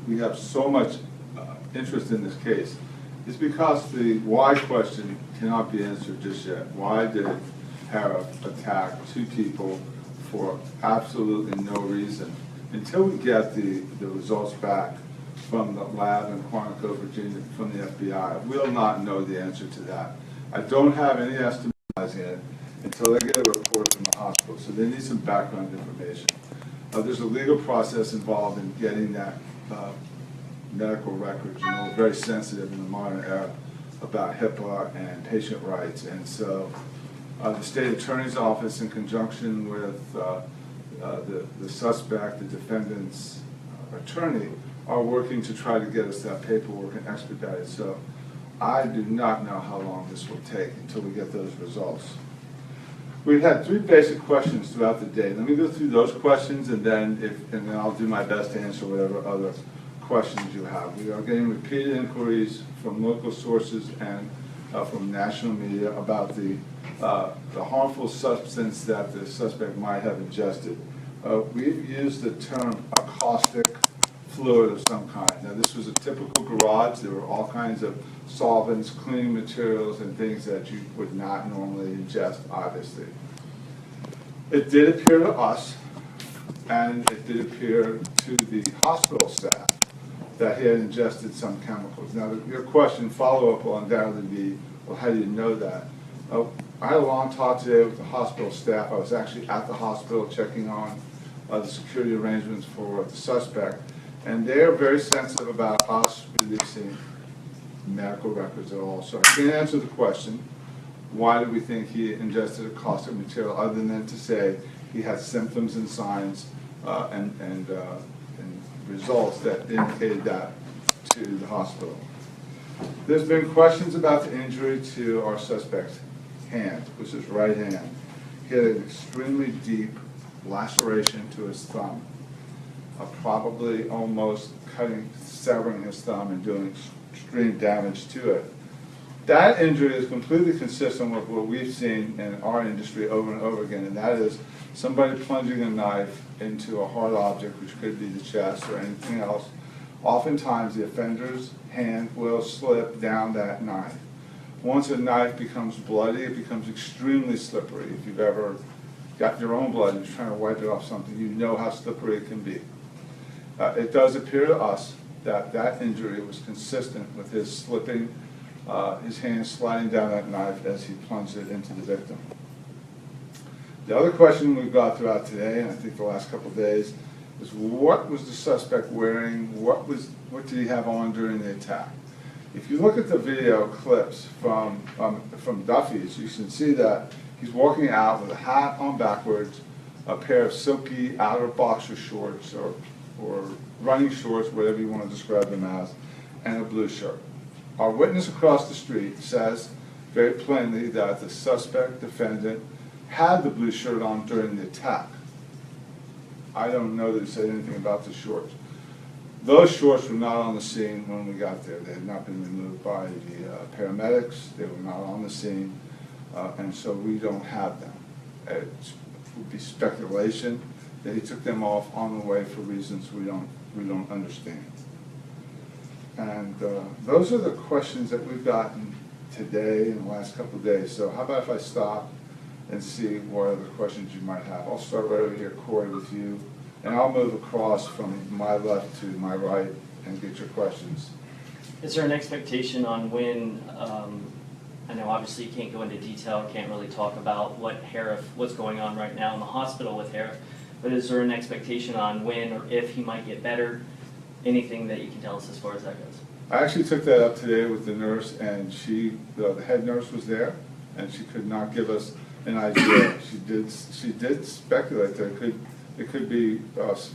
we have so much interest in this case is because the why question cannot be answered just yet. Why did Sheriff attack two people for absolutely no reason? Until we get the results back from the lab in Quantico, Virginia, from the FBI, we'll not know the answer to that. I don't have any estimate it until they get a report from the hospital, so they need some background information. There's a legal process involved in getting that medical records. You know, we're very sensitive in the modern era about HIPAA and patient rights, and so the state attorney's office, in conjunction with the suspect, the defendant's attorney, are working to try to get us that paperwork and expedite it. So I do not know how long this will take until we get those results. We've had three basic questions throughout the day. Let me go through those questions, and then I'll do my best to answer whatever other questions you have. We are getting repeated inquiries from local sources and from national media about the harmful substance that the suspect might have ingested. We've used the term caustic fluid of some kind. Now, this was a typical garage. There were all kinds of solvents, cleaning materials, and things that you would not normally ingest, obviously. It did appear to us, and it did appear to the hospital staff, that he had ingested some chemicals. Now, your question, follow-up, will undoubtedly be, well, how do you know that? I had a long talk today with the hospital staff. I was actually at the hospital checking on the security arrangements for the suspect, and they are very sensitive about us releasing medical records at all. So I can't answer the question, why did we think he ingested a caustic material, other than to say he had symptoms and signs and results that indicated that to the hospital. There's been questions about the injury to our suspect's hand, which is right hand. He had an extremely deep laceration to his thumb, probably almost severing his thumb and doing extreme damage to it. That injury is completely consistent with what we've seen in our industry over and over again, and that is somebody plunging a knife into a hard object, which could be the chest or anything else. Oftentimes the offender's hand will slip down that knife. Once a knife becomes bloody, it becomes extremely slippery. If you've ever got your own blood and you're trying to wipe it off something, you know how slippery it can be. It does appear to us that that injury was consistent with his slipping, his hand sliding down that knife as he plunged it into the victim. The other question we've got throughout today, and I think the last couple of days, is what was the suspect wearing? What did he have on during the attack? If you look at the video clips from Duffy's, you can see that he's walking out with a hat on backwards, a pair of silky outer boxer shorts or running shorts, whatever you want to describe them as, and a blue shirt. Our witness across the street says very plainly that the suspect defendant had the blue shirt on during the attack. I don't know that he said anything about the shorts. Those shorts were not on the scene when we got there. They had not been removed by the paramedics. They were not on the scene, and so we don't have them. It would be speculation that he took them off on the way for reasons we don't understand. And those are the questions that we've gotten today in the last couple of days. So how about if I stop and see what other questions you might have? I'll start right over here, Corey, with you, and I'll move across from my left to my right and get your questions. Is there an expectation on when, I know obviously you can't go into detail, can't really talk about what's going on right now in the hospital with Sheriff, but is there an expectation on when or if he might get better? Anything that you can tell us as far as that goes? I actually took that up today with the nurse, and the head nurse was there, and she could not give us an idea. She did speculate that it could be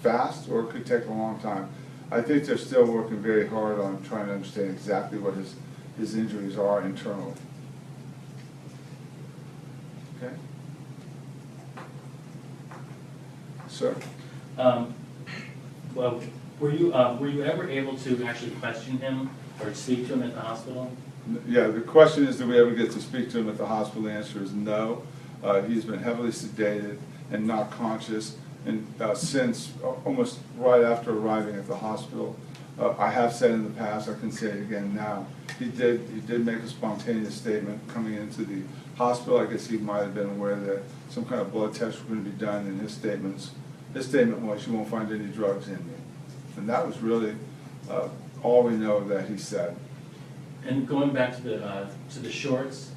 fast or it could take a long time. I think they're still working very hard on trying to understand exactly what his injuries are internally. Okay? Sir? Well, were you ever able to actually question him or speak to him at the hospital? Yeah, the question is, did we ever get to speak to him at the hospital? The answer is no. He's been heavily sedated and not conscious, and since almost right after arriving at the hospital, I have said in the past, I can say it again now, he did make a spontaneous statement coming into the hospital. I guess he might have been aware that some kind of blood tests were going to be done, and his statement was, "You won't find any drugs in me." And that was really all we know that he said. And going back to the shorts,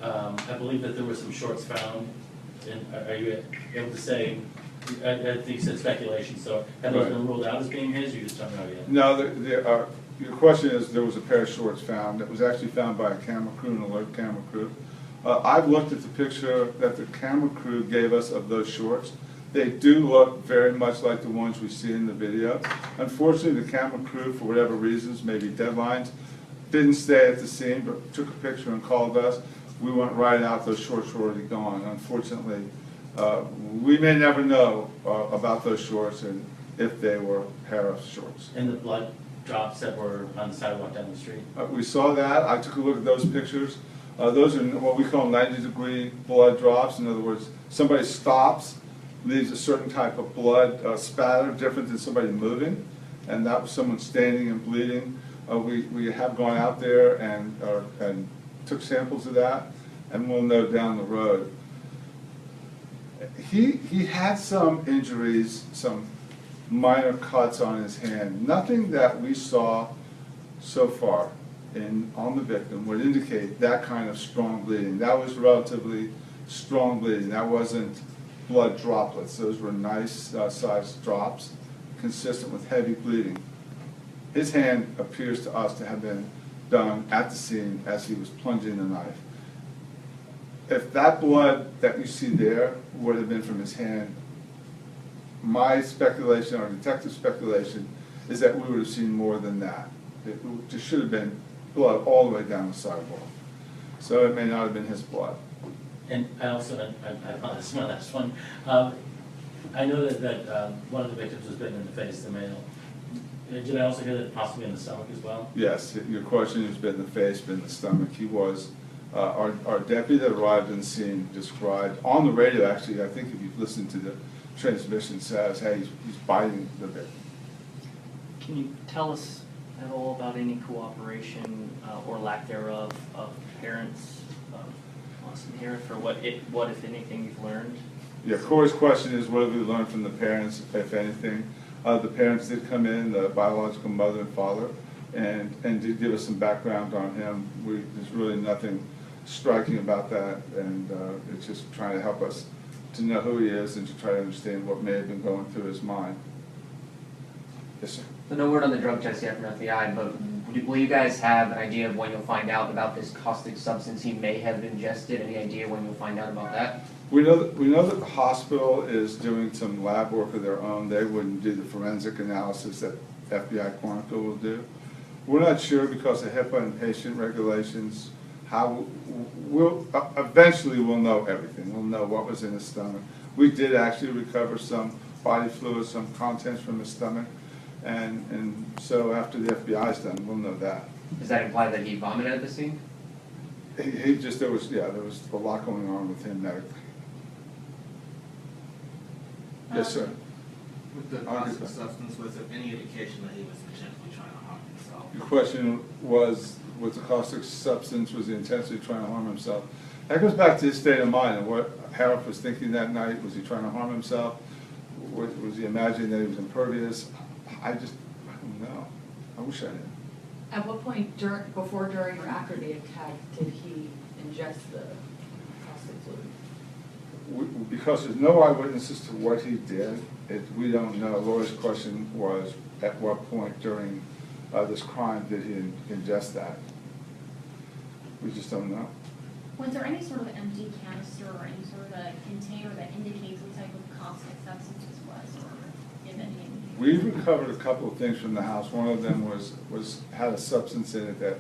I believe that there were some shorts found, and are you able to say, I think you said speculation, so have those been ruled out as being his, or you just don't know yet? No, your question is, there was a pair of shorts found. It was actually found by a camera crew, an alert camera crew. I've looked at the picture that the camera crew gave us of those shorts. They do look very much like the ones we see in the video. Unfortunately, the camera crew, for whatever reasons, maybe deadlines, didn't stay at the scene, but took a picture and called us. We went right out, those shorts were already gone. Unfortunately, we may never know about those shorts and if they were Harris shorts. And the blood drops that were on the sidewalk down the street? We saw that. I took a look at those pictures. Those are what we call 90-degree blood drops. In other words, somebody stops, leaves a certain type of blood spatter, different than somebody moving, and that was someone standing and bleeding. We have gone out there and took samples of that, and we'll know down the road. He had some injuries, some minor cuts on his hand. Nothing that we saw so far on the victim would indicate that kind of strong bleeding. That was relatively strong bleeding. That wasn't blood droplets. Those were nice sized drops, consistent with heavy bleeding. His hand appears to us to have been done at the scene as he was plunging the knife. If that blood that you see there would have been from his hand, my speculation, or detective speculation, is that we would have seen more than that. It just should have been blood all the way down the sidewalk. So it may not have been his blood. And I also, I apologize, my last one. I know that one of the victims was bitten in the face, the male. Did I also hear that possibly in the stomach as well? Yes, your question has been in the face, been in the stomach. He was, our deputy that arrived on the scene described, on the radio actually, I think if you've listened to the transmission, says, hey, he's biting the victim. Can you tell us at all about any cooperation or lack thereof of parents of Austin Harris, or what, if anything, you've learned? Yeah, Corey's question is, what have we learned from the parents, if anything? The parents did come in, the biological mother and father, and did give us some background on him. There's really nothing striking about that, and it's just trying to help us to know who he is and to try to understand what may have been going through his mind. Yes, sir. So no word on the drug test yet from FBI, but will you guys have an idea of when you'll find out about this caustic substance he may have ingested? Any idea when you'll find out about that? We know that the hospital is doing some lab work of their own. They wouldn't do the forensic analysis that FBI Quantico will do. We're not sure because of HIPAA and patient regulations how eventually we'll know everything. We'll know what was in his stomach. We did actually recover some body fluids, some contents from his stomach, and so after the FBI's done, we'll know that. Does that imply that he vomited at the scene? He just, there was a lot going on with him medically. Yes, sir. With the caustic substance, was there any indication that he was potentially trying to harm himself? Your question was, with the caustic substance, was he intentionally trying to harm himself? That goes back to his state of mind and what Harris was thinking that night. Was he trying to harm himself? Was he imagining that he was impervious? I don't know. I wish I did. At what point, before, during, or after the attack, did he ingest the caustic fluid? Because there's no eyewitnesses to what he did, we don't know. Laura's question was, at what point during this crime did he ingest that? We just don't know. Was there any sort of empty canister or any sort of a container that indicates what type of caustic substance this was, or if any? We recovered a couple of things from the house. One of them had a substance in it that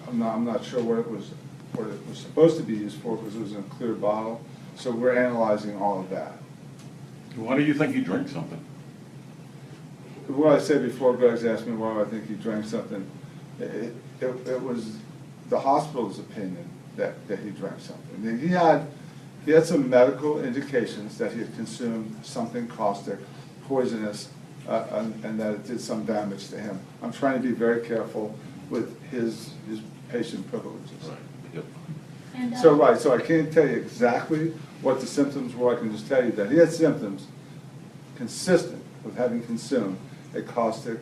I'm not sure what it was supposed to be used for, because it was in a clear bottle. So we're analyzing all of that. Why do you think he drank something? What I said before, Greg's asked me why I think he drank something. It was the hospital's opinion that he drank something. He had some medical indications that he had consumed something caustic, poisonous, and that it did some damage to him. I'm trying to be very careful with his patient privileges. Yep. And, So, right, so I can't tell you exactly what the symptoms were, I can just tell you that he had symptoms consistent with having consumed a caustic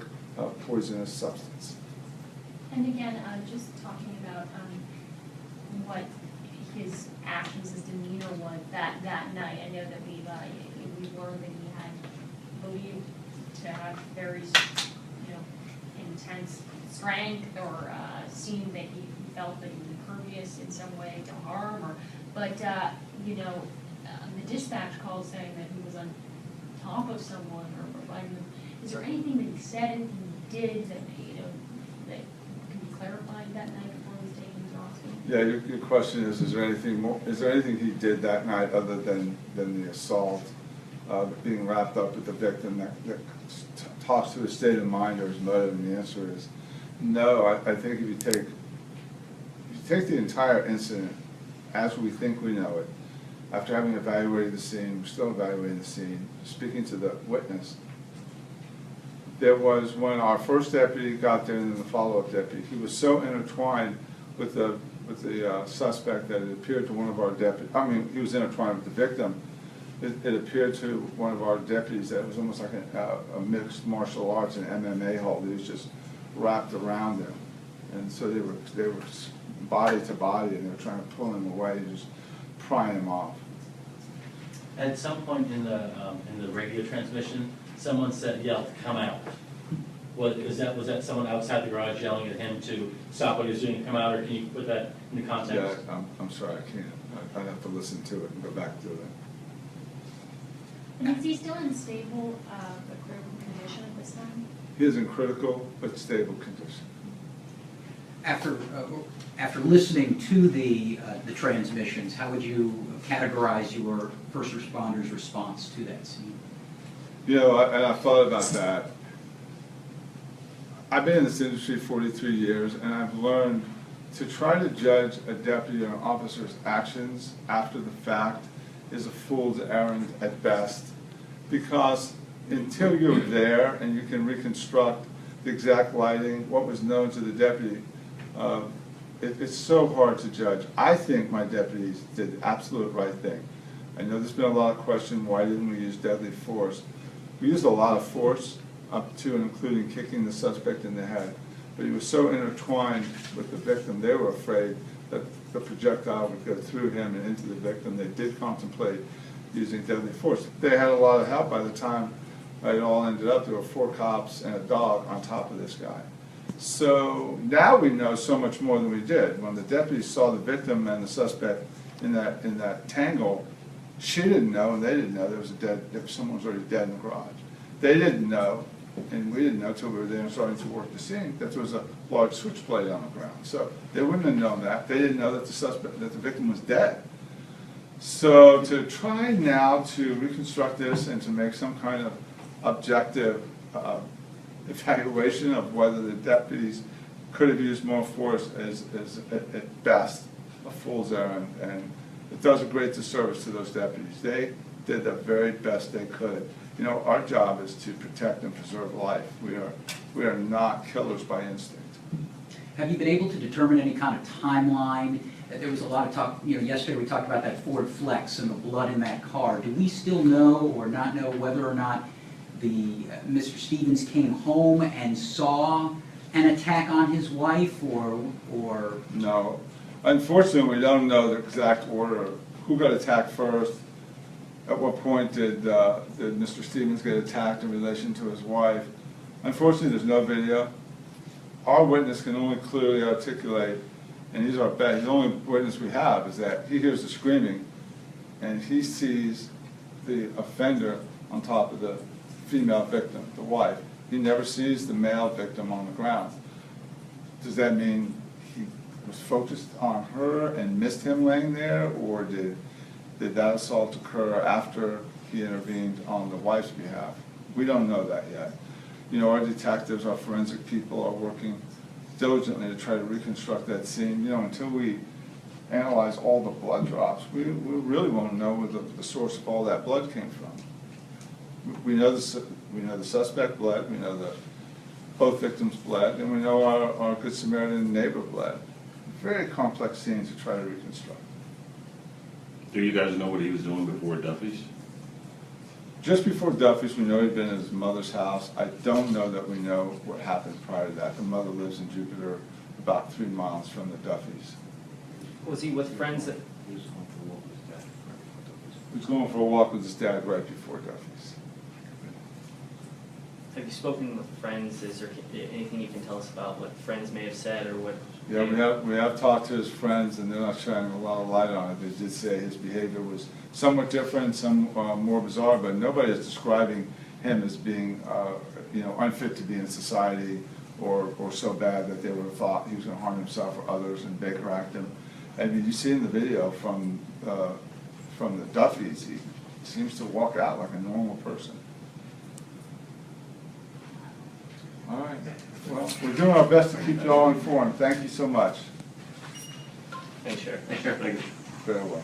poisonous substance. And again, just talking about what his actions, his demeanor was that night. I know that we learned that he had believed to have very, intense strength, or seemed that he felt that he was impervious in some way to harm, but the dispatch call saying that he was on top of someone or providing them. Is there anything that he said, anything he did that that can be clarified that night before he was taken to the hospital? Yeah, your question is there anything more, is there anything he did that night other than the assault, being wrapped up with the victim that talks to his state of mind or his motive? And the answer is no. I think if you take the entire incident as we think we know it, after having evaluated the scene, we're still evaluating the scene, speaking to the witness, there was, when our first deputy got there and then the follow-up deputy, he was so intertwined with the suspect that it appeared to one of our deputies, he was intertwined with the victim, it appeared to one of our deputies that it was almost like a mixed martial arts and MMA hold. He was just wrapped around him. And so they were body to body, and they were trying to pull him away, just prying him off. At some point in the radio transmission, someone yelled, "Come out." Was that someone outside the garage yelling at him to stop what he was doing, come out, or can you put that into context? Yeah, I'm sorry, I can't. I'd have to listen to it and go back to it. And is he still in stable but critical condition at this time? He is in critical but stable condition. After listening to the transmissions, how would you categorize your first responders' response to that scene? And I thought about that. I've been in this industry 43 years, and I've learned to try to judge a deputy or an officer's actions after the fact is a fool's errand at best, because until you're there and you can reconstruct the exact lighting, what was known to the deputy, it's so hard to judge. I think my deputies did the absolute right thing. I know there's been a lot of question, why didn't we use deadly force? We used a lot of force, up to and including kicking the suspect in the head. But he was so intertwined with the victim, they were afraid that the projectile would go through him and into the victim. They did contemplate using deadly force. They had a lot of help. By the time it all ended up, there were 4 cops and a dog on top of this guy. So now we know so much more than we did. When the deputies saw the victim and the suspect in that tangle, she didn't know and they didn't know someone was already dead in the garage. They didn't know, and we didn't know until we were there and starting to work the scene, that there was a large switchblade on the ground. So they wouldn't have known that. They didn't know that the victim was dead. So to try now to reconstruct this and to make some kind of objective evaluation of whether the deputies could have used more force is at best a fool's errand, and it does a great disservice to those deputies. They did the very best they could. Our job is to protect and preserve life. We are not killers by instinct. Have you been able to determine any kind of timeline? There was a lot of talk, yesterday we talked about that Ford Flex and the blood in that car. Do we still know or not know whether or not Mr. Stevens came home and saw an attack on his wife, or? No. Unfortunately, we don't know the exact order. Who got attacked first? At what point did Mr. Stevens get attacked in relation to his wife? Unfortunately, there's no video. Our witness can only clearly articulate, and he's the only witness we have, is that he hears the screaming, and he sees the offender on top of the female victim, the wife. He never sees the male victim on the ground. Does that mean he was focused on her and missed him laying there, or did that assault occur after he intervened on the wife's behalf? We don't know that yet. Our detectives, our forensic people are working diligently to try to reconstruct that scene. Until we analyze all the blood drops, we really won't know where the source of all that blood came from. We know We know the suspect bled, we know the both victims bled, and we know our Good Samaritan neighbor bled. Very complex scene to try to reconstruct. Do you guys know what he was doing before Duffy's? Just before Duffy's, we know he'd been at his mother's house. I don't know that we know what happened prior to that. The mother lives in Jupiter, about 3 miles from the Duffy's. Was he with friends that, He was going for a walk with his dad right before Duffy's. have you spoken with friends? Is there anything you can tell us about what friends may have said or what? Yeah, we have talked to his friends, and they're not shining a lot of light on it. They did say his behavior was somewhat different, some more bizarre, but nobody is describing him as being, unfit to be in society or so bad that they would have thought he was going to harm himself or others and Baker act him. I mean, you see in the video from the Duffys, he seems to walk out like a normal person. All right. Well, we're doing our best to keep you all informed. Thank you so much. Thanks, Sheriff. Thanks, Sheriff. Very well.